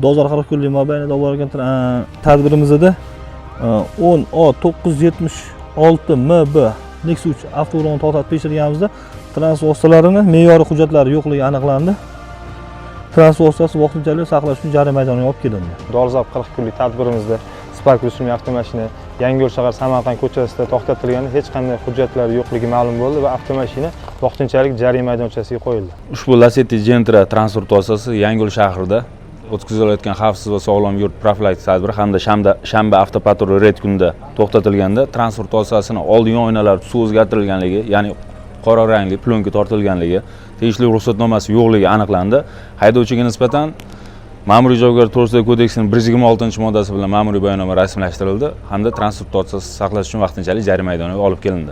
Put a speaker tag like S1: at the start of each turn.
S1: dozor 40 kunlik mobaynida olib borgan tadbirimizda 10A976 MB Nexus 3 avtoulonni to'xtatib tekshirganimizda transport vositalarini me'yoriy hujjatlari yo'qligi aniqlandi. Transport vositasi vaqtinchalik saqlash uchun jarima maydoniga olib kelindi.
S2: Dolzarb 40 kunlik tadbirimizda Spark rusumli avtomashina Yangiyo'l shahar Samarqand ko'chasida to'xtatilganda hech qanday hujjatlari yo'qligi ma'lum bo'ldi va avtomashina vaqtinchalik jarima maydonchasiga qo'yildi.
S3: Ushbu Lacetti Gentra transport vositasi Yangiyo'l shahrida o'tkazilayotgan xavfsiz va sog'lom yurt profilaktik tadbiri hamda shanba avtopatrul reyd kunida to'xtatilganda transport vositasini oldingi oynalari tusi o'zgartirilganligi, ya'ni qora rangli plyonka tortilganligi, tegishli ruxsatnomasi yo'qligi aniqlandi. Haydovchiga nisbatan Ma'muriy javobgarlik to'g'risidagi kodeksining 126-moddasi bilan ma'muriy bayonnoma rasmiylashtirildi hamda transport vositasi saqlash uchun vaqtinchalik jarima maydoniga olib kelindi.